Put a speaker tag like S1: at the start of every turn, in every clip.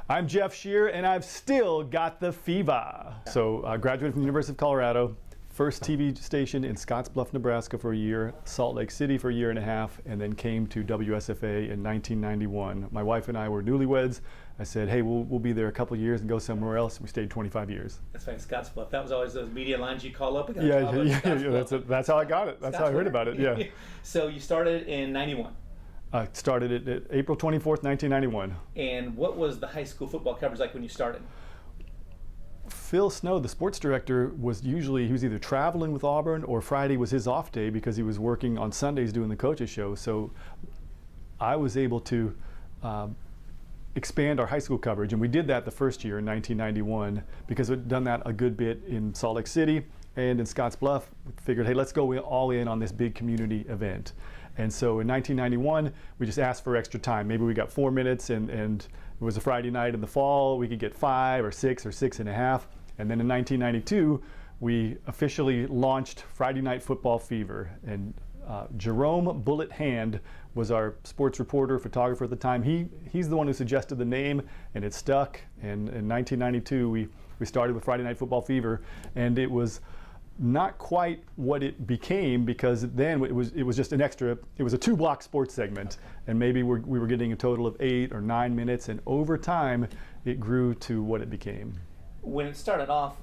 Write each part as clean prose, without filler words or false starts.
S1: I'm Jeff Shearer, and I've still got the fever. So I graduated from the University of Colorado, first TV station in Scottsbluff, Nebraska for a year, Salt Lake City for a year and a half, and then came to WSFA in 1991. My wife and I were newlyweds. I said, hey, we'll be there a couple of years and go somewhere else. We stayed 25 years.
S2: That's right, Scottsbluff. That was always those media lines you call up.
S1: Yeah, that's how I got it. That's how I heard about it, yeah.
S2: So you started in 91.
S1: I started at April 24th, 1991.
S2: And what was the high school football coverage like when you started?
S1: Phil Snow, the sports director, he was either traveling with Auburn or Friday was his off day because he was working on Sundays doing the coaches show. So I was able to expand our high school coverage, and we did that the first year in 1991 because we'd done that a good bit in Salt Lake City and in Scottsbluff. We figured, hey, let's go all in on this big community event. And so in 1991, we just asked for extra time. Maybe we got 4 minutes, and it was a Friday night in the fall. We could get 5 or 6 or 6.5. And then in 1992, we officially launched Friday Night Football Fever. And Jerome Bullet Hand was our sports reporter, photographer at the time. He's the one who suggested the name, and it stuck. And in 1992, we started with Friday Night Football Fever, and it was not quite what it became because then it was just an extra. It was a 2-block sports segment, and maybe we were getting a total of 8 or 9 minutes, and over time it grew to what it became. When
S2: it started off,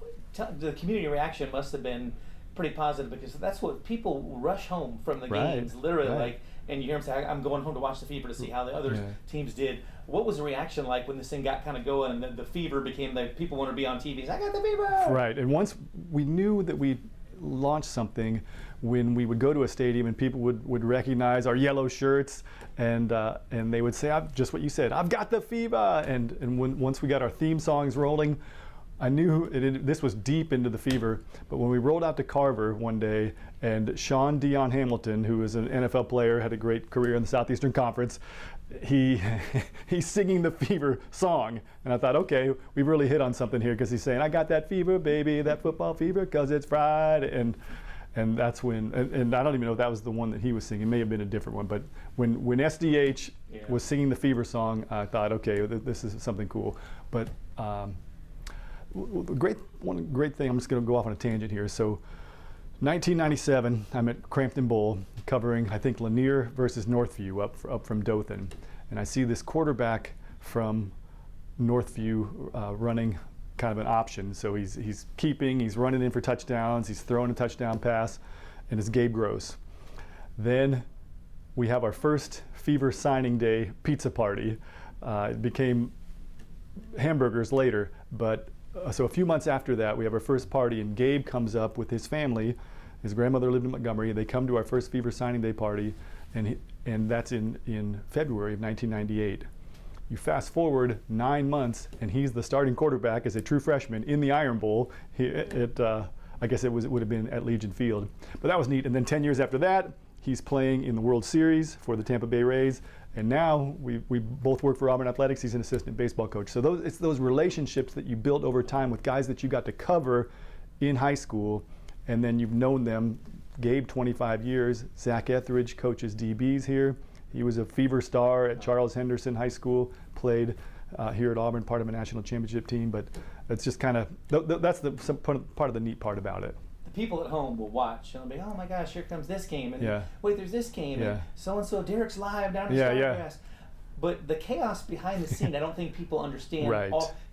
S2: the community reaction must have been pretty positive because that's what people rush home from the games, literally, like, and you hear them say, I'm going home to watch the Fever to see how the other teams did. What was the reaction like when this thing got kind of going and the Fever became the people want to be on TV? I got the Fever! Right,
S1: and once we knew that we launched something, when we would go to a stadium and people would recognize our yellow shirts and they would say, just what you said, I've got the Fever! And once we got our theme songs rolling, I knew this was deep into the Fever, but when we rolled out to Carver one day and Sean Dion Hamilton, who is an NFL player, had a great career in the Southeastern Conference, he's singing the Fever song. And I thought, okay, we've really hit on something here because he's saying, I got that fever, baby, that football fever, because it's Friday. And that's when, and I don't even know if that was the one that he was singing. It may have been a different one, but when SDH was singing the Fever song, I thought, okay, this is something cool. But one great thing, I'm just going to go off on a tangent here. So 1997, I'm at Crampton Bowl covering, I think, Lanier versus Northview up from Dothan. And I see this quarterback from Northview running kind of an option. So he's keeping, he's running in for touchdowns, he's throwing a touchdown pass, and it's Gabe Gross. Then we have our first Fever signing day pizza party. It became hamburgers later, but so a few months after that, we have our first party, and Gabe comes up with his family. His grandmother lived in Montgomery. They come to our first Fever signing day party, and that's in February of 1998. You fast forward 9 months, and he's the starting quarterback as a true freshman in the Iron Bowl. I guess it would have been at Legion Field, but that was neat. And then 10 years after that, he's playing in the World Series for the Tampa Bay Rays, and now we both work for Auburn Athletics. He's an assistant baseball coach. So it's those relationships that you build over time with guys that you got to cover in high school, and then you've known them. Gabe, 25 years. Zach Etheridge coaches DBs here. He was a Fever star at Charles Henderson High School, played here at Auburn, part of a national championship team, but it's just kind of, that's part of the neat part about it.
S2: People at home will watch and they'll be, oh my gosh, here comes this game, and wait, there's this game, and so-and-so, Derek's live down in Stargrass. But the chaos behind the scene, I don't think people understand.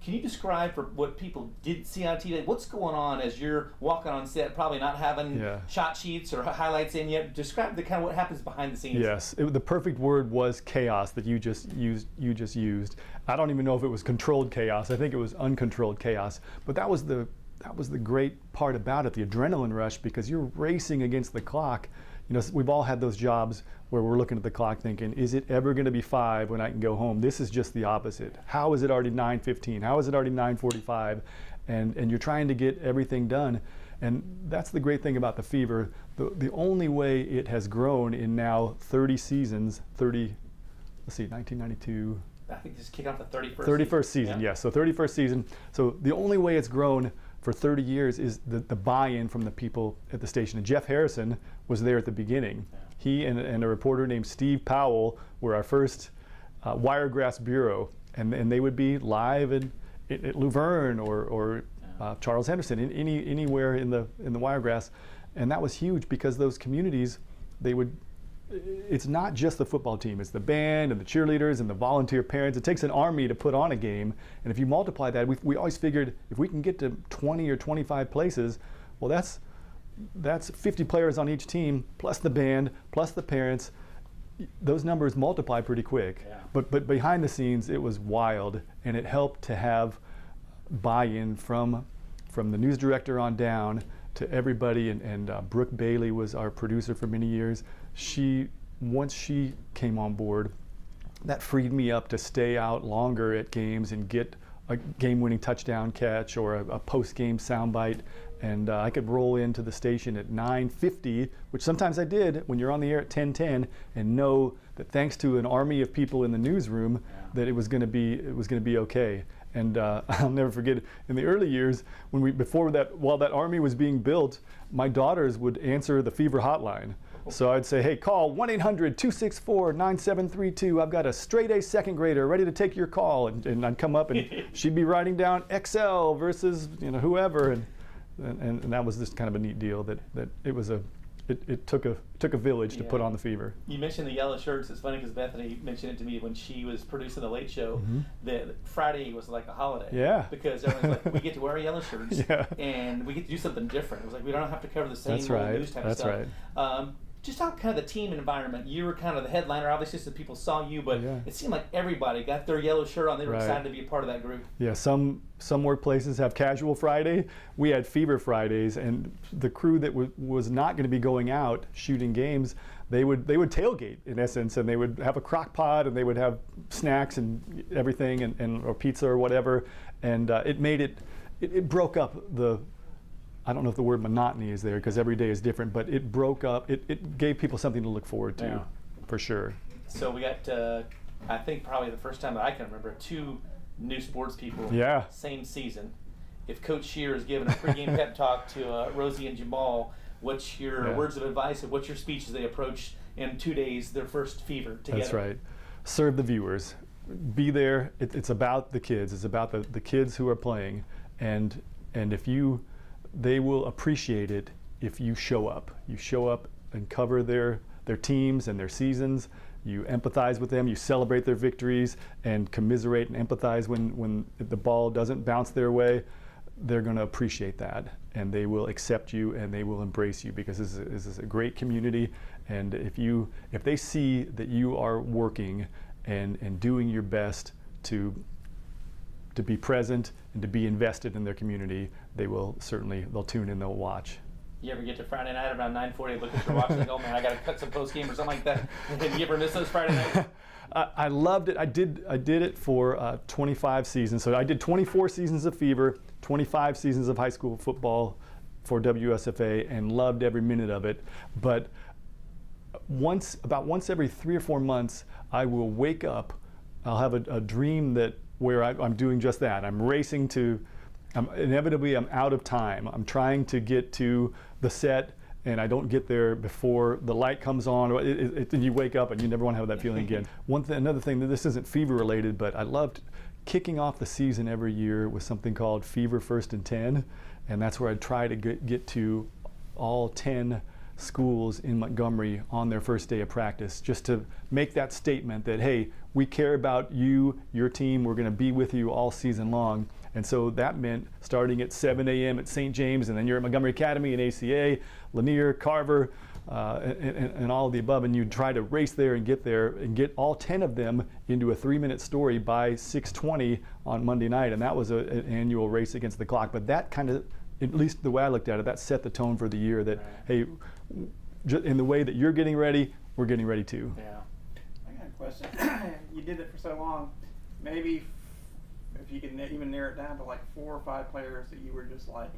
S2: Can you describe for what people didn't see on TV, what's going on as you're walking on set, probably not having shot sheets or highlights in yet? Describe the kind of what happens behind the scenes.
S1: Yes, the perfect word was chaos that you just used. I don't even know if it was controlled chaos. I think it was uncontrolled chaos. But that was the great part about it, the adrenaline rush, because you're racing against the clock. You know, we've all had those jobs where we're looking at the clock thinking, is it ever going to be 5 when I can go home? This is just the opposite. How is it already 9:15? How is it already 9:45? And you're trying to get everything done. And that's the great thing about the Fever. The only way it has grown in now 30 seasons, 1992.
S2: I think this is kicking off the 31st.
S1: 31st season, yes. So 31st season. So the only way it's grown for 30 years is the buy-in from the people at the station. And Jeff Harrison was there at the beginning. He and a reporter named Steve Powell were our first Wiregrass bureau. and they would be live at Luverne or Charles Henderson, anywhere in the Wiregrass, and that was huge because those communities, it's not just the football team, it's the band and the cheerleaders and the volunteer parents. It takes an army to put on a game, and if you multiply that, we always figured if we can get to 20 or 25 places, well, that's 50 players on each team, plus the band, plus the parents. Those numbers multiply pretty quick.
S2: Yeah.
S1: But behind the scenes, it was wild, and it helped to have buy-in from the news director on down to everybody. And Brooke Bailey was our producer for many years. Once she came on board, that freed me up to stay out longer at games and get a game-winning touchdown catch or a post-game soundbite. And I could roll into the station at 9:50, which sometimes I did when you're on the air at 10:10, and know that thanks to an army of people in the newsroom, that it was going to be okay. And I'll never forget in the early years while that army was being built, my daughters would answer the Fever hotline. So I'd say, hey, call 1-800-264-9732. I've got a straight A second grader ready to take your call. And I'd come up and she'd be writing down XL versus whoever. And that was just kind of a neat deal that it took a village to put on the Fever.
S2: You mentioned the yellow shirts. It's funny because Bethany mentioned it to me when she was producing the Late Show. Mm-hmm. That Friday was like a holiday. Yeah. Because everyone's like, we get to wear our yellow shirts, and we get to do something different. It was like we don't have to cover the same news type of stuff. That's right. Just talk kind of the team environment. You were kind of the headliner, obviously, so people saw you, but it seemed like everybody got their yellow shirt on. They were excited to be a part of that group. Yeah, some workplaces have casual Friday. We had Fever Fridays, and the crew that was not going to be going out shooting games, they would tailgate in essence, and they would have a crock pot, and they would have snacks and everything, and or pizza or whatever, and it broke up the. I don't know if the word monotony is there because every day is different, but it broke up. It gave people something to look forward to, for sure. So we got, I think probably the first time that I can remember, 2 new sports people, same season. If Coach Shearer is giving a pregame pep talk to Rosie and Jamal, what's your words of advice and what's your speech as they approach in 2 days their first Fever together? That's right. Serve the viewers. Be there. It's about the kids. It's about the kids who are playing, and if you. They will appreciate it if you show up. You show up and cover their teams and their seasons. You empathize with them. You celebrate their victories and commiserate and empathize when the ball doesn't bounce their way. They're going to appreciate that, and they will accept you and they will embrace you because this is a great community. And if they see that you are working and doing your best to be present and to be invested in their community, they'll tune in, they'll watch. You ever get to Friday night around 9:40, look at your watch and think, oh man, I got to cut some post game or something like that? Did you ever miss those Friday nights? I loved it. I did it for 25 seasons. So I did 24 seasons of Fever, 25 seasons of high school football for WSFA, and loved every minute of it. But about once every 3 or 4 months, I will wake up. I'll have a dream where I'm doing just that. I'm racing inevitably I'm out of time. I'm trying to get to the set, and I don't get there before the light comes on. And you wake up and you never want to have that feeling again. Another thing, that this isn't Fever related, but I loved kicking off the season every year with something called Fever First and 10, and that's where I'd try to get to all 10 schools in Montgomery on their first day of practice, just to make that statement that, hey, we care about you, your team, we're going to be with you all season long. And so that meant starting at 7 a.m. at St. James, and then you're at Montgomery Academy and ACA, Lanier, Carver, and all of the above, and you try to race there and get all 10 of them into a 3-minute story by 6:20 on Monday night, and that was an annual race against the clock. But that kind of, at least the way I looked at it, that set the tone for the year that, hey, in the way that you're getting ready, we're getting ready too. Yeah.
S3: I got a question. You did it for so long. Maybe if you can even narrow it down to like 4 or 5 players that you were just like,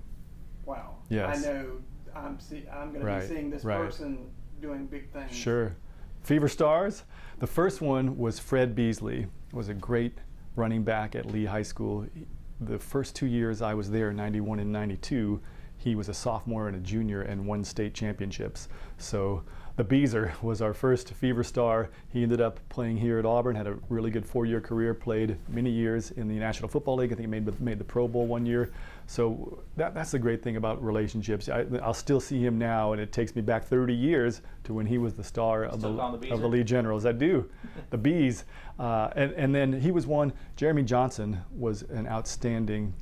S3: wow, yes. I know I'm going to be seeing this person doing big things. Sure.
S1: Fever Stars. The first one was Fred Beasley. Was a great running back at Lee High School. The first 2 years I was there, 91 and 92, he was a sophomore and a junior and won state championships. So the Beezer was our first Fever star. He ended up playing here at Auburn, had a really good 4-year career, played many years in the National Football League. I think he made the Pro Bowl 1 year. So that's the great thing about relationships. I'll still see him now, and it takes me back 30 years to when he was the star of the Lee Generals. I do, the Bees. And then he was one. Jeremy Johnson was an outstanding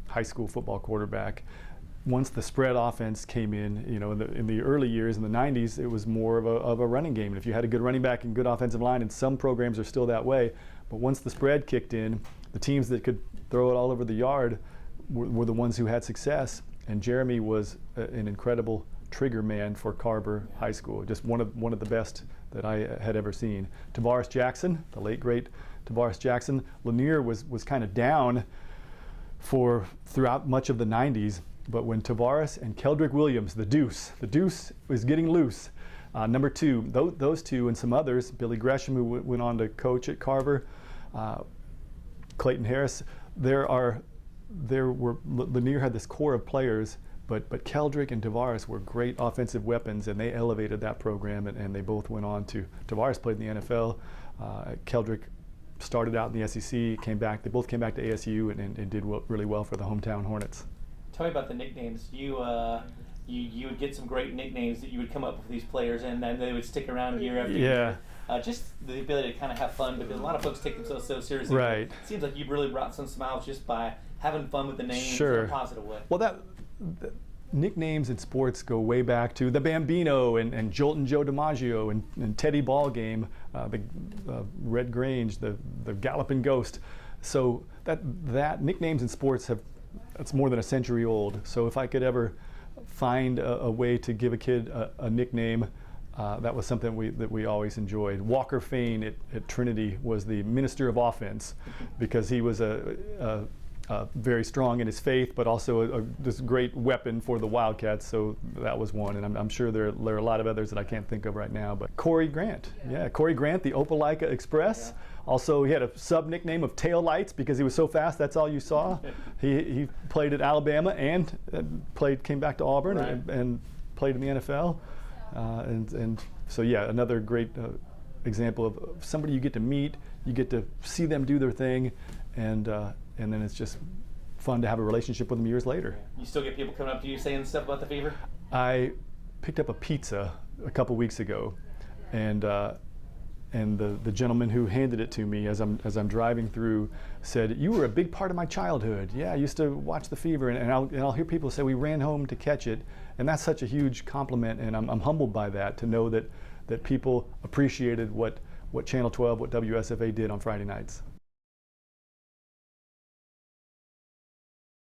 S1: high school football quarterback. Once the spread offense came in, in the early years, in the 90s, it was more of a running game. And if you had a good running back and good offensive line, and some programs are still that way, but once the spread kicked in, the teams that could throw it all over the yard were the ones who had success. And Jeremy was an incredible trigger man for Carver High School, just one of the best that I had ever seen. Tavares Jackson, the late great Tavares Jackson. Lanier was kind of down throughout much of the 90s. But when Tavares and Keldrick Williams, the Deuce was getting loose. Number 2, those two and some others, Billy Gresham, who went on to coach at Carver, Clayton Harris, Lanier had this core of players, but Keldrick and Tavares were great offensive weapons, and they elevated that program, and they both went on to, Tavares played in the NFL, Keldrick started out in the SEC, they both came back to ASU and did really well for the hometown Hornets.
S2: Tell me about the nicknames. You would get some great nicknames that you would come up with these players, and then they would stick around year after year. Just the ability to kind of have fun, because a lot of folks take themselves so seriously.
S1: Right.
S2: It seems like you've really brought some smiles just by having fun with the names in a positive way.
S1: Well, the nicknames in sports go way back to the Bambino and Joltin' Joe DiMaggio and Teddy Ballgame, the Red Grange, the Galloping Ghost. So that nicknames in sports that's more than a century old. So if I could ever find a way to give a kid a nickname, that was something that we always enjoyed. Walker Fain at Trinity was the minister of offense, because he was very strong in his faith, but also this great weapon for the Wildcats. So that was one, and I'm sure there are a lot of others that I can't think of right now. But Corey Grant, Corey Grant, the Opelika Express. Yeah. Also, he had a sub nickname of Tail Lights because he was so fast. That's all you saw. He played at Alabama and came back to Auburn, right, and played in the NFL. And so another great example of somebody you get to meet, you get to see them do their thing, and then it's just fun to have a relationship with them years later.
S2: You still get people coming up to you saying stuff about the Fever?
S1: I picked up a pizza a couple weeks ago, and the gentleman who handed it to me as I'm driving through said, "You were a big part of my childhood. Yeah, I used to watch the Fever," and I'll hear people say, "We ran home to catch it," and that's such a huge compliment, and I'm humbled by that, to know that people appreciated what Channel 12, what WSFA did on Friday nights.